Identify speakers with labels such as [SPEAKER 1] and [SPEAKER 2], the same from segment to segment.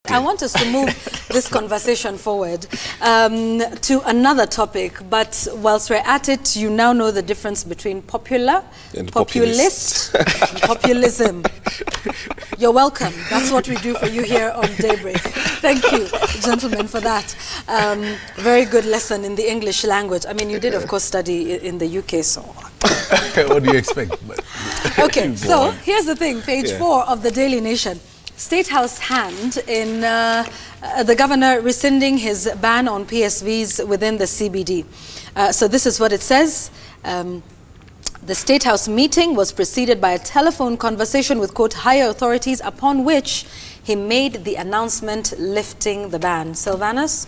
[SPEAKER 1] I want us to move this conversation forward to another topic, but whilst we're at it, you now know the difference between popular,
[SPEAKER 2] and
[SPEAKER 1] populist, and populism. You're welcome. That's what we do for you here on Daybreak. Thank you, gentlemen, for that. Very good lesson in the English language. I mean, you did, of course, study in the UK, so...
[SPEAKER 2] What do you expect?
[SPEAKER 1] Okay, so here's the thing, page 4 of the Daily Nation. State House hand in the governor rescinding his ban on PSVs within the CBD. So this is what it says. The State House meeting was preceded by a telephone conversation with, quote, higher authorities, upon which he made the announcement lifting the ban. Sylvanus,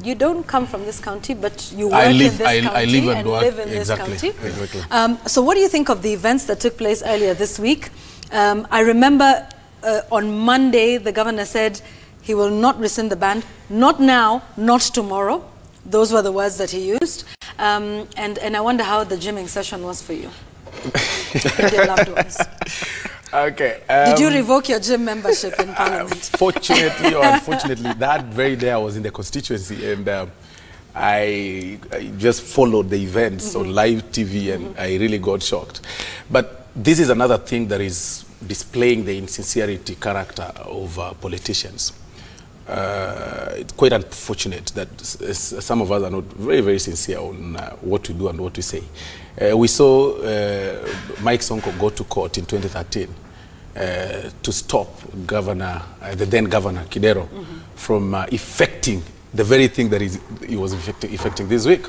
[SPEAKER 1] you don't come from this county, but you work in this county and live in this county. Exactly. So what do you think of the events that took place earlier this week? I remember on Monday, the governor said he will not rescind the ban. Not now, not tomorrow. Those were the words that he used. And I wonder how the gymming session was for you with your loved ones.
[SPEAKER 2] Okay.
[SPEAKER 1] Did you revoke your gym membership in Parliament?
[SPEAKER 2] Fortunately or unfortunately, that very day I was in the constituency and I just followed the events on live TV and I really got shocked. But this is another thing that is displaying the insincerity character of politicians. It's quite unfortunate that some of us are not very, very sincere on what we do and what we say. We saw Mike Sonko go to court in 2013 to stop the then governor Kidero from effecting the very thing that he was effecting this week.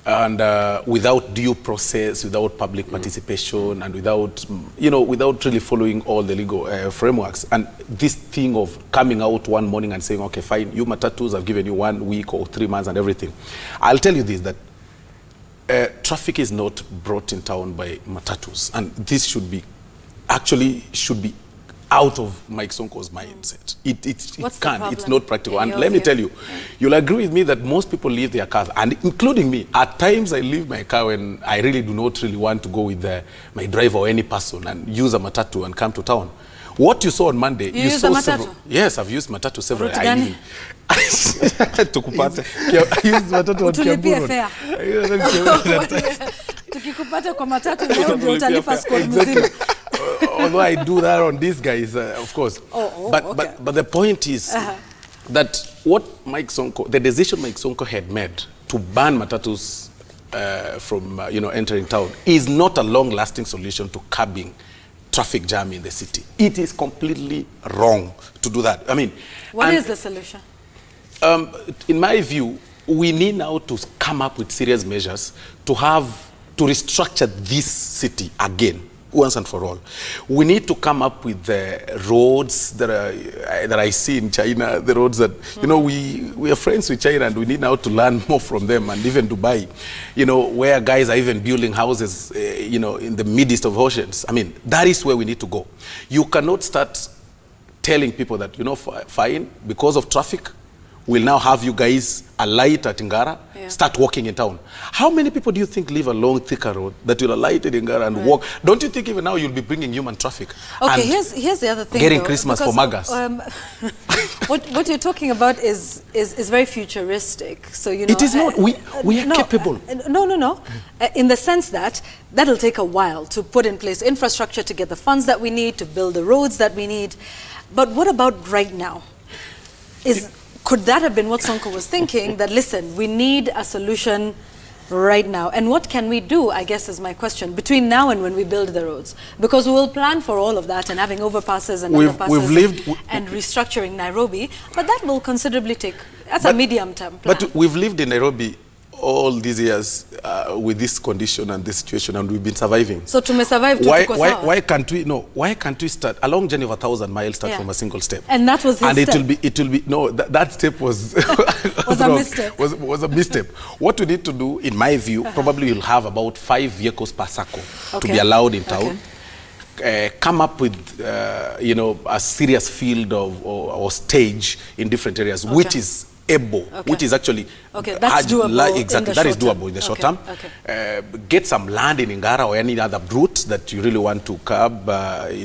[SPEAKER 2] And without due process, without public participation, and without really following all the legal frameworks. And this thing of coming out one morning and saying, okay, fine, you matatus, I've given you 1 week or 3 months and everything. I'll tell you this, that traffic is not brought in town by matatus. And this should be out of Mike Sonko's mindset. It can't. It's not practical. And let me tell you, you'll agree with me that most people leave their cars, and including me. At times, I leave my car when I really do not really want to go with my driver or any person and use a matatu and come to town. What you saw on Monday, you saw several. Yes, I've used matatu several times.
[SPEAKER 1] Tukupata. I used matatu on Kiamburu. Tukikupata kwa matatu leo ndio utalipa school mzima.
[SPEAKER 2] Although I do that on these guys, of course. But the point is that what Mike Sonko, the decision Mike Sonko had made to ban matatus from entering town is not a long-lasting solution to curbing traffic jam in the city. It is completely wrong to do that. I mean,
[SPEAKER 1] what is the solution?
[SPEAKER 2] In my view, we need now to come up with serious measures to restructure this city again, once and for all. We need to come up with the roads that I see in China, the roads that, we are friends with China and we need now to learn more from them, and even Dubai, where guys are even building houses, in the midst of oceans. I mean, that is where we need to go. You cannot start telling people that, fine, because of traffic, we'll now have you guys alight at Ngara, start walking in town. How many people do you think live along Thika Road that will alight at Ngara and walk? Don't you think even now you'll be bringing human traffic?
[SPEAKER 1] Okay, here's the other thing.
[SPEAKER 2] Getting Christmas for Magas.
[SPEAKER 1] What you're talking about is very futuristic. So
[SPEAKER 2] it is not. We are capable.
[SPEAKER 1] No. In the sense that that'll take a while to put in place infrastructure, to get the funds that we need, to build the roads that we need. But what about right now? Could that have been what Sonko was thinking, that, listen, we need a solution right now? And what can we do, I guess, is my question, between now and when we build the roads? Because we will plan for all of that and having overpasses and underpasses and restructuring Nairobi, but that will considerably take, that's a medium-term plan.
[SPEAKER 2] But we've lived in Nairobi all these years with this condition and this situation, and we've been surviving.
[SPEAKER 1] So to survive,
[SPEAKER 2] why can't we? No, why can't we start a long journey of 1,000 miles? Start from a single step.
[SPEAKER 1] And that was his step.
[SPEAKER 2] And it will be no. That step was
[SPEAKER 1] a misstep.
[SPEAKER 2] Was a misstep. What we need to do, in my view, probably we'll have about 5 vehicles per circle to be allowed in town. Come up with a serious field or stage in different areas, which is able, which is actually
[SPEAKER 1] that's doable.
[SPEAKER 2] Exactly, that is doable in the short term. Get some land in Ngara or any other route that you really want to curb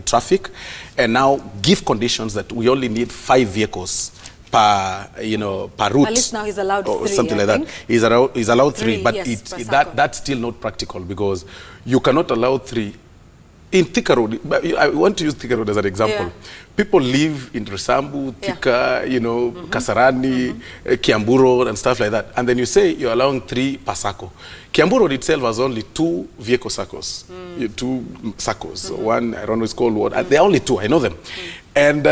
[SPEAKER 2] traffic, and now give conditions that we only need 5 vehicles per route.
[SPEAKER 1] At least now he's allowed 3,
[SPEAKER 2] something like that. He's allowed 3, but yes, that's still not practical, because you cannot allow 3 in Thika Road. I want to use Thika Road as an example. People live in Resambu, Thika, Kasarani, Kiambu Road and stuff like that. And then you say you're allowing 3 per circle. Kiambu Road itself has only 2 vehicle circles. 2 circles. One, I don't know, it's called what. There are only 2, I know them. And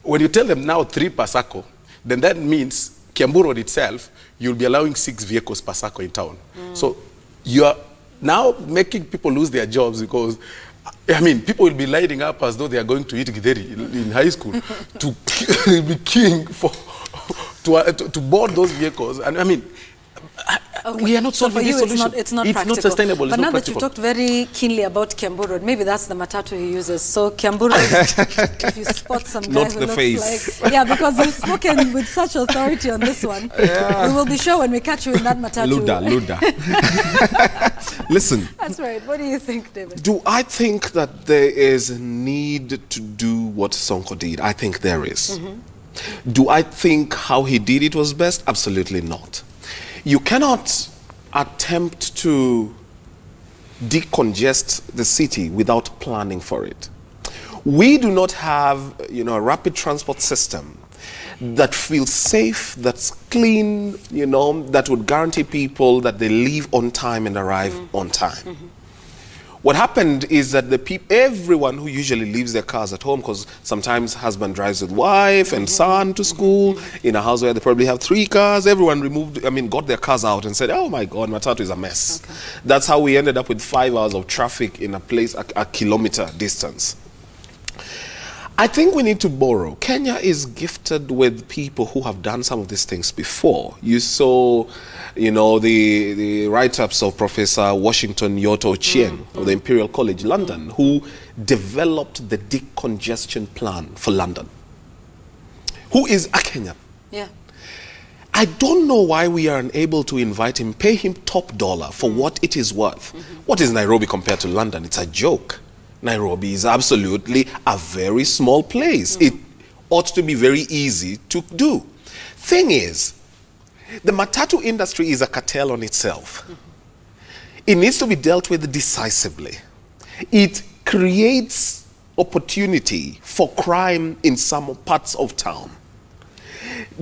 [SPEAKER 2] when you tell them now 3 per circle, then that means Kiambu Road itself, you'll be allowing 6 vehicles per circle in town. So you are now making people lose their jobs, because I mean, people will be lining up as though they are going to eat githeri in high school to be queuing to board those vehicles. And I mean, we are not solving this solution.
[SPEAKER 1] It's not
[SPEAKER 2] practical. Not sustainable.
[SPEAKER 1] But
[SPEAKER 2] it's
[SPEAKER 1] now
[SPEAKER 2] not
[SPEAKER 1] that you talked very keenly about Kiambu Road, maybe that's the matatu he uses. So Kiambu Road, if you spot some guy who looks like... Yeah, because you've spoken with such authority on this one. We will be sure when we catch you in that matatu.
[SPEAKER 3] Luda. Listen.
[SPEAKER 1] That's right. What do you think, David?
[SPEAKER 3] Do I think that there is a need to do what Sonko did? I think there is. Do I think how he did it was best? Absolutely not. You cannot attempt to decongest the city without planning for it. We do not have, a rapid transport system that feels safe, that's clean, that would guarantee people that they leave on time and arrive on time. What happened is that everyone who usually leaves their cars at home, because sometimes husband drives with wife and son to school, in a house where they probably have 3 cars, everyone got their cars out and said, oh my God, Matatu is a mess. That's how we ended up with 5 hours of traffic in a place a kilometer distance. I think we need to borrow. Kenya is gifted with people who have done some of these things before. You saw, the write-ups of Professor Washington Yoto Ochieng of the Imperial College London, who developed the decongestion plan for London, who is a Kenyan.
[SPEAKER 1] Yeah.
[SPEAKER 3] I don't know why we are unable to invite him, pay him top dollar for what it is worth. What is Nairobi compared to London? It's a joke. Nairobi is absolutely a very small place. It ought to be very easy to do. Thing is, the matatu industry is a cartel on itself. It needs to be dealt with decisively. It creates opportunity for crime in some parts of town.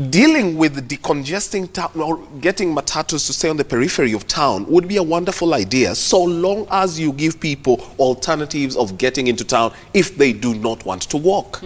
[SPEAKER 3] Dealing with decongesting town or getting matatus to stay on the periphery of town would be a wonderful idea, so long as you give people alternatives of getting into town if they do not want to walk.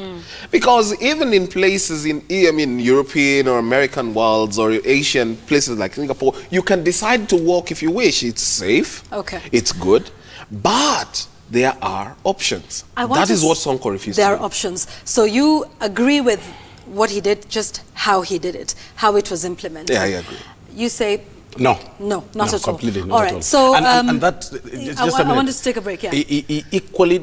[SPEAKER 3] Because even in places in European or American worlds or Asian places like Singapore, you can decide to walk if you wish. It's safe, it's good, but there are options. That is what Sonko refused to do.
[SPEAKER 1] There are options. So you agree with what he did, just how he did it, how it was implemented.
[SPEAKER 3] Yeah, I agree.
[SPEAKER 1] You say
[SPEAKER 2] no,
[SPEAKER 1] not at all.
[SPEAKER 2] Completely not
[SPEAKER 1] all right.
[SPEAKER 2] at all.
[SPEAKER 1] So
[SPEAKER 2] and that just
[SPEAKER 1] I wanted to take a break. Yeah.
[SPEAKER 2] Equally,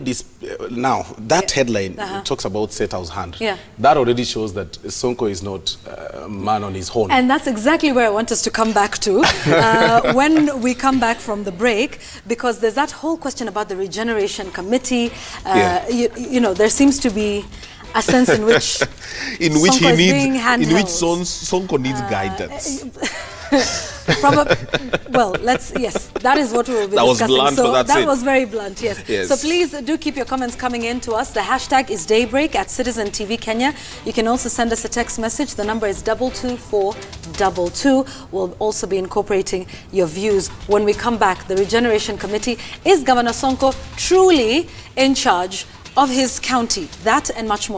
[SPEAKER 2] now that headline talks about State House hand.
[SPEAKER 1] Yeah.
[SPEAKER 2] That already shows that Sonko is not a man on his own.
[SPEAKER 1] And that's exactly where I want us to come back to when we come back from the break, because there's that whole question about the Regeneration Committee. There seems to be a sense in which
[SPEAKER 3] Sonko needs guidance.
[SPEAKER 1] Well, yes, that is what we will be discussing.
[SPEAKER 3] That was blunt,
[SPEAKER 1] so
[SPEAKER 3] but
[SPEAKER 1] that was very blunt, yes.
[SPEAKER 3] Yes.
[SPEAKER 1] So please do keep your comments coming in to us. The hashtag is Daybreak at Citizen TV Kenya. You can also send us a text message. The number is 22422. We'll also be incorporating your views when we come back. The Regeneration Committee, is Governor Sonko truly in charge of his county? That and much more.